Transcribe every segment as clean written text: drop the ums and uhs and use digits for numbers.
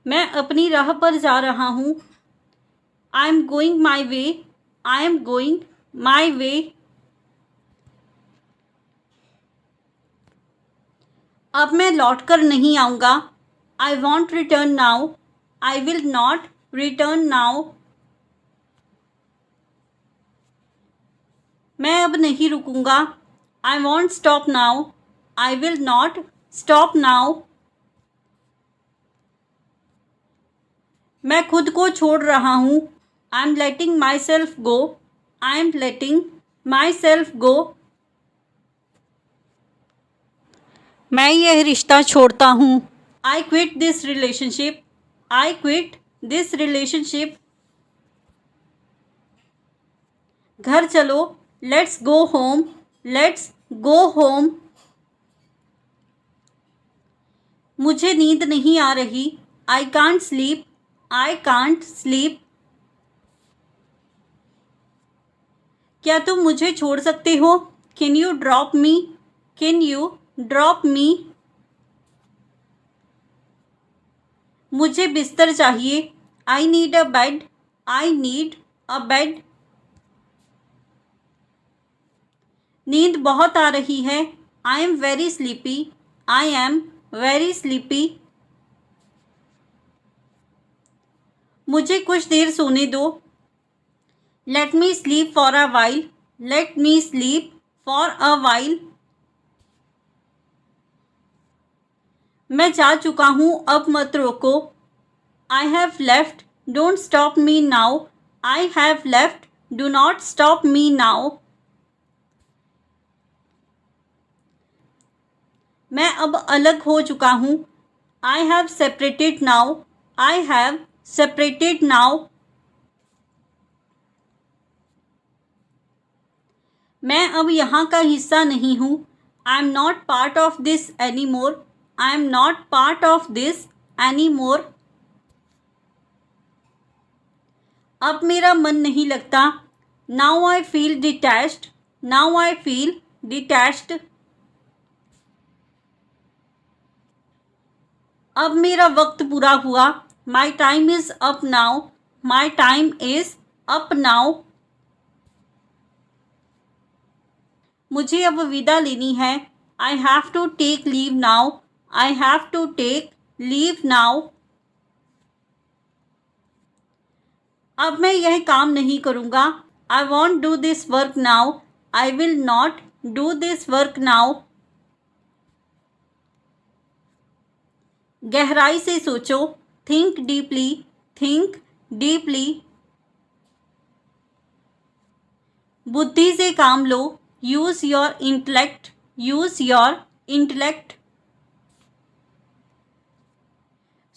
मैं अपनी राह पर जा रहा हूँ। I am going my way. I am going my way. अब मैं लौट कर नहीं आऊँगा। I want return now. I will not return now. मैं अब नहीं रुकूंगा। I want stop now. I will not stop now. मैं खुद को छोड़ रहा हूँ। I am letting myself go. I am letting myself go. मैं यह रिश्ता छोड़ता हूँ। I quit this relationship. I quit this relationship. घर चलो। Let's go home. Let's go home. मुझे नींद नहीं आ रही। I can't sleep. I can't sleep. क्या तुम मुझे छोड़ सकते हो? Can you drop me? Can you drop me? मुझे बिस्तर चाहिए। I need a bed. I need a bed. नींद बहुत आ रही है। I am very sleepy. I am very sleepy. मुझे कुछ देर सोने दो। Let me sleep for a while. Let me sleep for a while. मैं जा चुका हूँ, अब मत रोको। I have left. Don't stop me now. I have left. Do not stop me now. मैं अब अलग हो चुका हूँ। I have separated now. I have separated now. मैं अब यहाँ का हिस्सा नहीं हूँ। I am not part of this any more. I am not part of this any more. अब मेरा मन नहीं लगता। Now I feel detached. Now I feel detached. अब मेरा वक्त पूरा हुआ। My time is up now. My time is up now. मुझे अब विदा लेनी है। I have to take leave now. I have to take leave now. अब मैं यह काम नहीं करूँगा। I won't do this work now. I will not do this work now. गहराई से सोचो। Think deeply. Think deeply. बुद्धि से काम लो। Use your intellect. Use your intellect.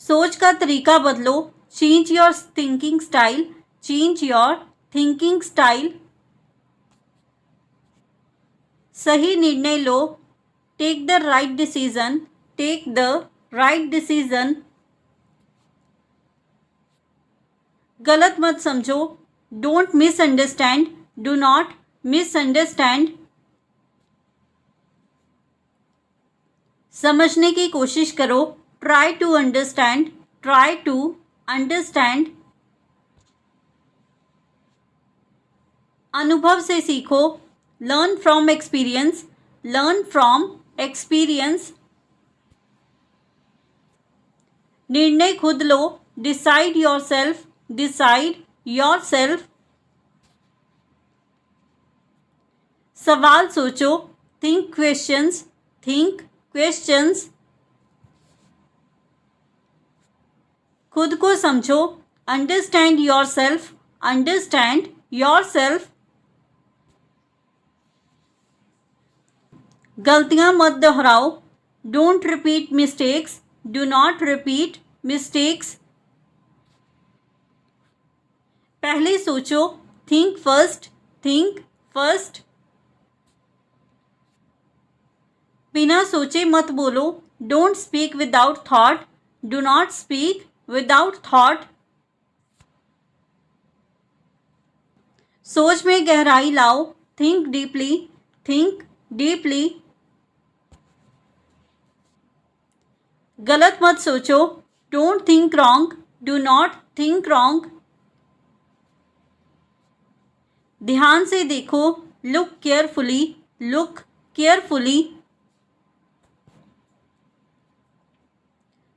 सोच का तरीका बदलो। Change your thinking style. Change your thinking style. सही निर्णय लो। Take the right decision. Take the right decision. गलत मत समझो। Don't misunderstand. Do not misunderstand. समझने की कोशिश करो। Try to understand. Try to understand. अनुभव से सीखो। Learn from experience. Learn from experience. निर्णय खुद लो। Decide yourself. Decide yourself. सवाल सोचो। Think questions. Think questions. खुद को समझो। Understand yourself. Understand yourself. गलतियां मत दोहराओ। Don't repeat mistakes. Do not repeat mistakes. पहले सोचो। Think first. Think first. बिना सोचे मत बोलो। Don't speak without thought. Do not speak without thought. सोच में गहराई लाओ। Think deeply. Think deeply. गलत मत सोचो। Don't think wrong. Do not think wrong. ध्यान से देखो. Look carefully. Look carefully.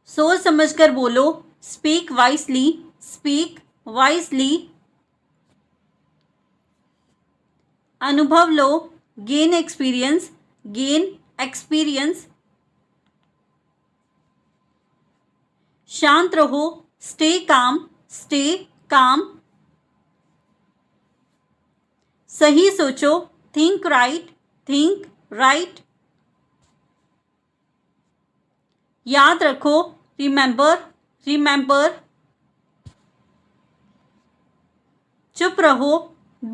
सोच समझकर बोलो. Speak wisely. Speak wisely. अनुभव लो. Gain experience. Gain experience. शांत रहो. Stay calm. Stay calm. सही सोचो. Think right. Think right. याद रखो. Remember. Remember. चुप रहो.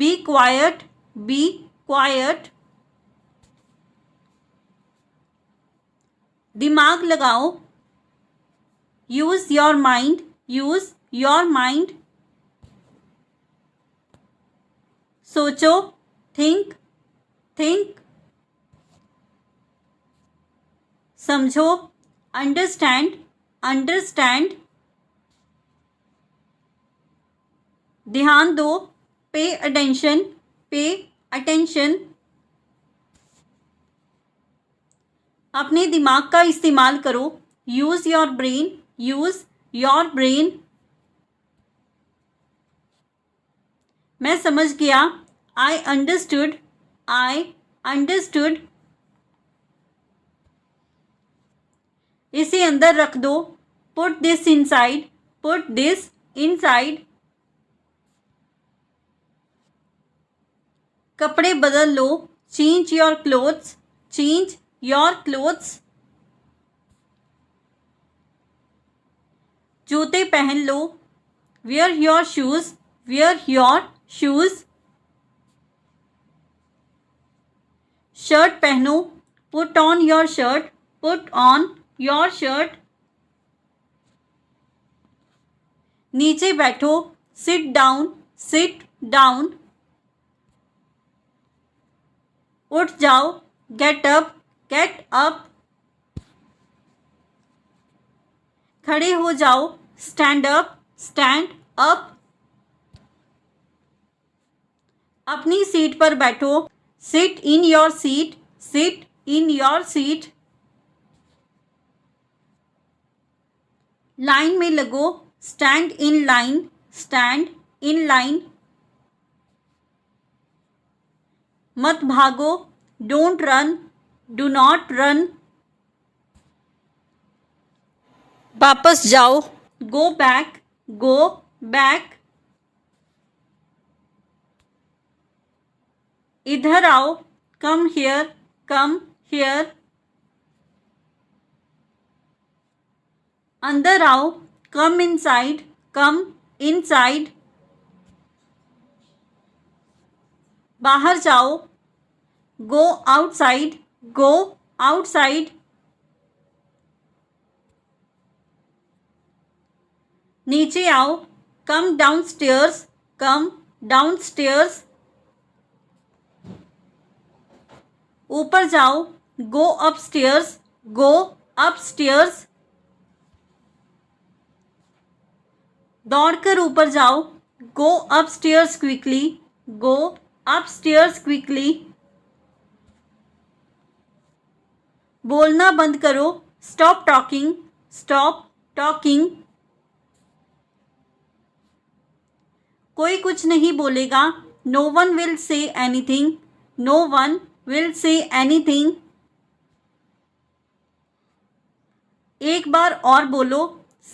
Be quiet. Be quiet. दिमाग लगाओ. Use your mind. Use your mind. सोचो. Think. Think. समझो. Understand. Understand. ध्यान दो. Pay attention. Pay attention. अपने दिमाग का इस्तेमाल करो. Use your brain. Use your brain. मैं समझ गया. I understood. I understood. इसे अंदर रख दो. Put this inside. Put this inside. कपड़े बदल लो. Change your clothes. Change your clothes. जूते पहन लो. Wear your shoes. Wear your shoes. Shirt पहनो. Put on your shirt. Put on your shirt. नीचे बैठो. Sit down. Sit down. उठ जाओ. Get up. Get up. खड़े हो जाओ. Stand up. Stand up. अपनी सीट पर बैठो. Sit in your seat. Sit in your seat. Line में लगो. Stand in line. Stand in line. मत भागो. Don't run. Do not run. वापस जाओ. Go back. Go back. इधर आओ. Come here. Come here. अंदर आओ. Come inside. Come inside. बाहर जाओ. Go outside. Go outside. नीचे आओ. Come downstairs. Come downstairs. ऊपर जाओ. Go upstairs. Go upstairs. दौड़कर ऊपर जाओ. Go upstairs quickly. Go upstairs quickly. बोलना बंद करो. Stop talking. Stop talking. कोई कुछ नहीं बोलेगा. No one will say anything. No one will say anything. एक बार और बोलो.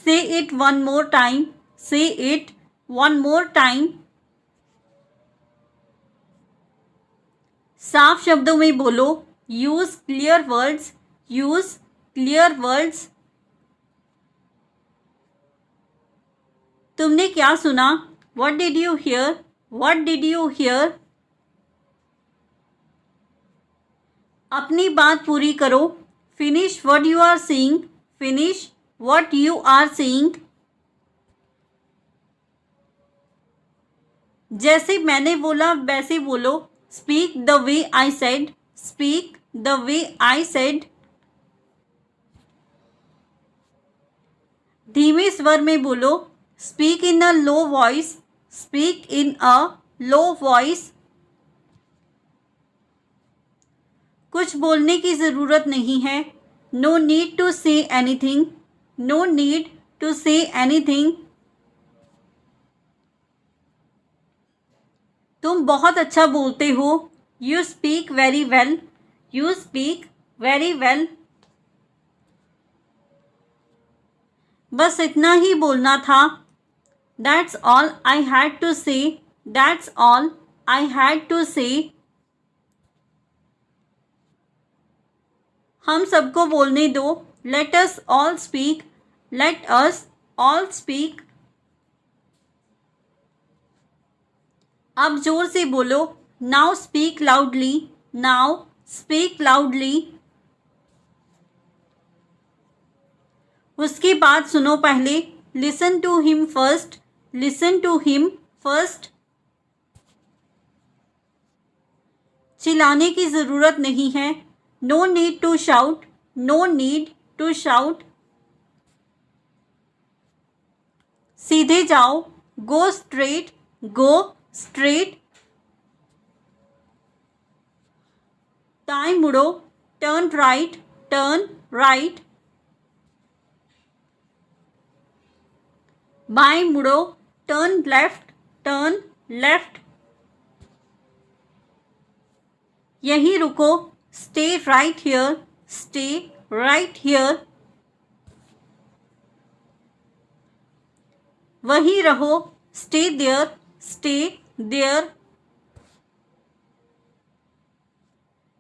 Say it one more time. Say it one more time. साफ शब्दों में बोलो. Use clear words. Use clear words. तुमने क्या सुना? What did you hear? What did you hear? अपनी बात पूरी करो. Finish what you are saying. Finish what you are saying. जैसे मैंने बोला वैसे बोलो. Speak the way I said. Speak the way I said. धीमे स्वर में बोलो। Speak in a low voice, speak in a low voice. कुछ बोलने की ज़रूरत नहीं है। No need to say anything, no need to say anything. तुम बहुत अच्छा बोलते हो। You speak very well, you speak very well. बस इतना ही बोलना था। That's all I had to say, that's all I had to say. हम सबको बोलने दो। Let us all speak, let us all speak. अब जोर से बोलो। Now speak loudly, now speak loudly. उसकी बात सुनो पहले। Listen to him first, listen to him first. चिल्लाने की ज़रूरत नहीं है। No need to shout, no need to shout. सीधे जाओ। Go straight, go straight. दाएं मुड़ो। Turn right, turn right. बाएं मुड़ो। Turn left, turn left. यहीं रुको। Stay right here, stay right here. वहीं रहो। Stay there, stay there.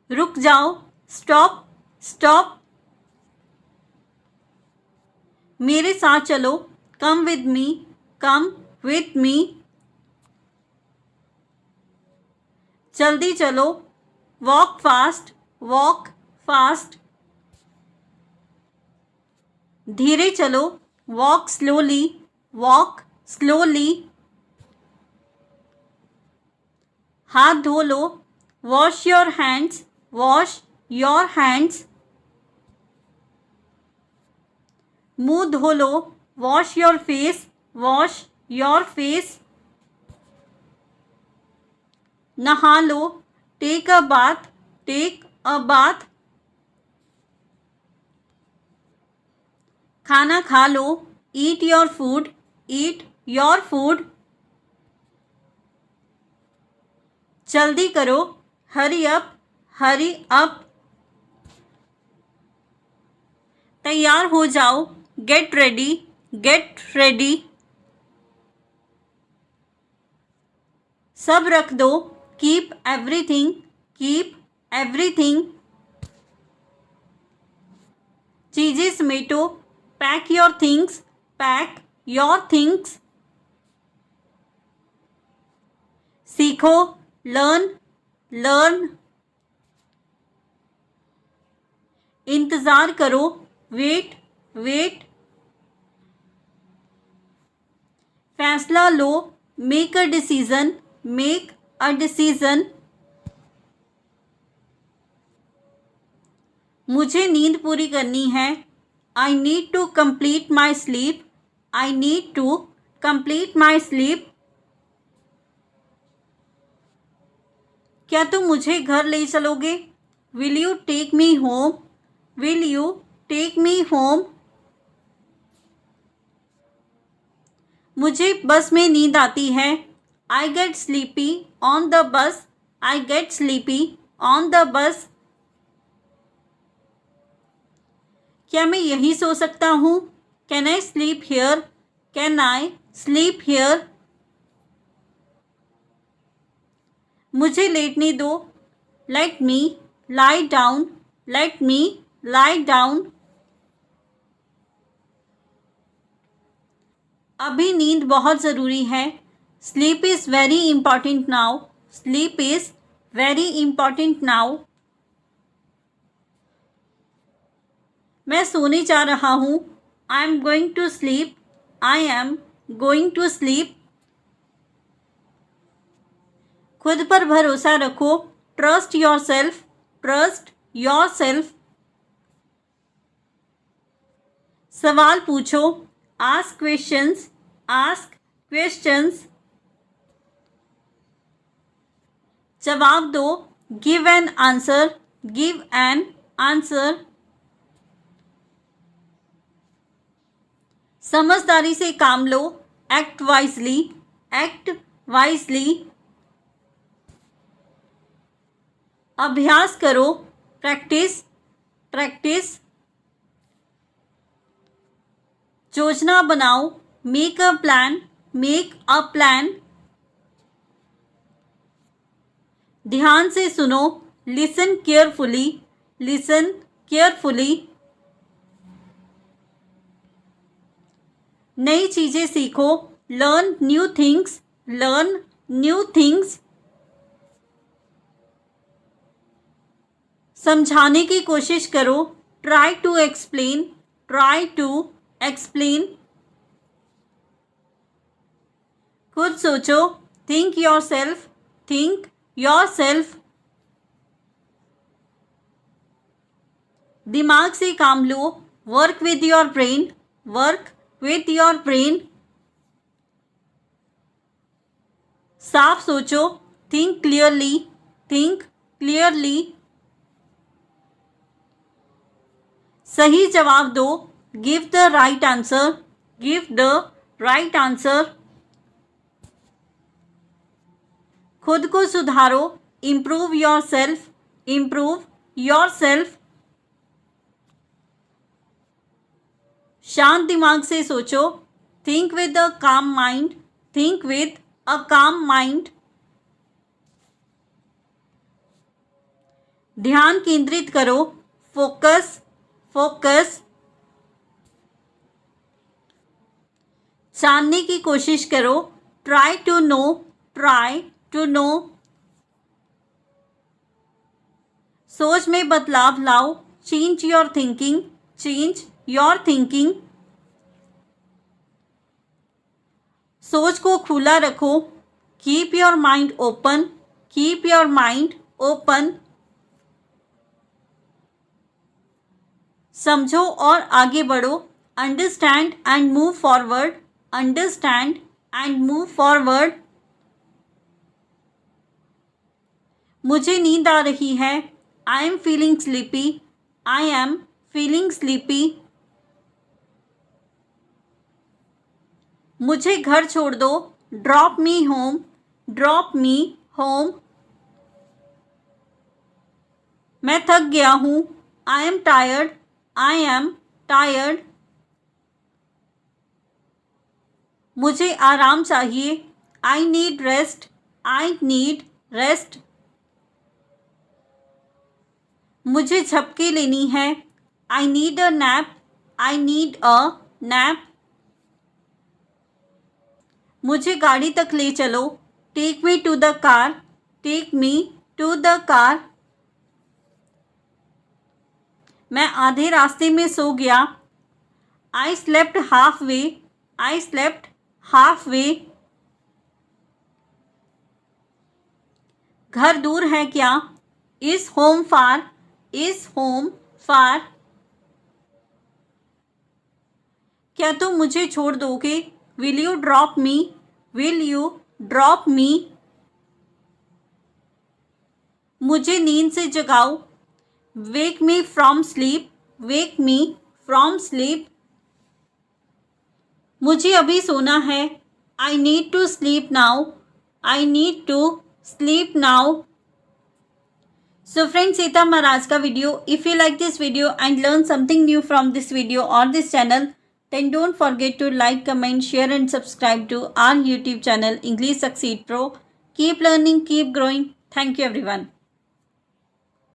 रुक जाओ। Stop, stop. मेरे साथ चलो। Come with me, come with me. जल्दी चलो। Walk fast, walk fast. धीरे चलो। Walk slowly, walk slowly. हाथ धो लो। Wash your hands, wash your hands. मुंह धो लो। Wash your face, wash your face. नहा लो। Take a bath, take a bath. खाना खा लो। Eat your food, eat your food. जल्दी करो। Hurry up, hurry up. तैयार हो जाओ। Get ready, gate ready. सब रख दो। Keep everything, keep everything. चीजें समेटो। Pack your things, pack your things. सीखो। Learn, learn. इंतज़ार करो। Wait, wait. फैसला लो। Make a decision, make a decision. मुझे नींद पूरी करनी है। I need to complete my sleep, I need to complete my sleep. क्या तुम मुझे घर ले चलोगे? Will you take me home, will you take me home. मुझे बस में नींद आती है। I get sleepy on the bus, I get sleepy on the bus. क्या मैं यहीं सो सकता हूँ? Can I sleep here, can I sleep here. मुझे लेटने दो। Let me lie down, let me lie down. अभी नींद बहुत ज़रूरी है। Sleep is very important now, sleep is very important now. मैं सोने जा रहा हूँ। I am going to sleep, I am going to sleep. खुद पर भरोसा रखो। Trust your self, trust your self. सवाल पूछो। Ask questions. Ask questions. जवाब दो. Give an answer. Give an answer. समझदारी से काम लो. Act wisely. Act wisely. अभ्यास करो. Practice. Practice. योजना बनाओ. Make a plan. Make a plan. ध्यान से सुनो. Listen carefully. Listen carefully. नई चीजें सीखो. Learn new things. Learn new things. समझाने की कोशिश करो. Try to explain. Try to explain. खुद सोचो. Think yourself. Think yourself. दिमाग से काम लो. Work with your brain. Work with your brain. साफ सोचो. Think clearly. Think clearly. सही जवाब दो. Give the right answer. Give the right answer. खुद को सुधारो. Improve yourself. Improve yourself. शांत दिमाग से सोचो. Think with a calm mind. Think with a calm mind. ध्यान केंद्रित करो. Focus. Focus. जानने की कोशिश करो. Try to know. Try to know. सोच में बदलाव लाओ. Change your thinking. Change your thinking. सोच को खुला रखो. Keep your mind open. Keep your mind open. समझो और आगे बढ़ो. Understand and move forward. Understand and move forward. मुझे नींद आ रही है. I am feeling sleepy. I am feeling sleepy. मुझे घर छोड़ दो. Drop me home. Drop me home. मैं थक गया हूँ. I am tired. I am tired. मुझे आराम चाहिए. I need rest. I need rest. मुझे झपकी लेनी है. I need a nap. I need a nap. मुझे गाड़ी तक ले चलो. Take me to the car. Take me to the car. मैं आधे रास्ते में सो गया. I slept halfway. I slept halfway. घर दूर है क्या? Is home far? Is home far? क्या तुम मुझे छोड़ दोगे? Will you drop me? Will you drop me? मुझे नींद से जगाओ. Wake me from sleep. Wake me from sleep. मुझे अभी सोना है. I need to sleep now. I need to sleep now. So friends, ये था हमारा आज का video. If you like this video and learn something new from this video or this channel, then don't forget to like, comment, share and subscribe to our YouTube channel English Succeed Pro. Keep learning, keep growing. Thank you everyone.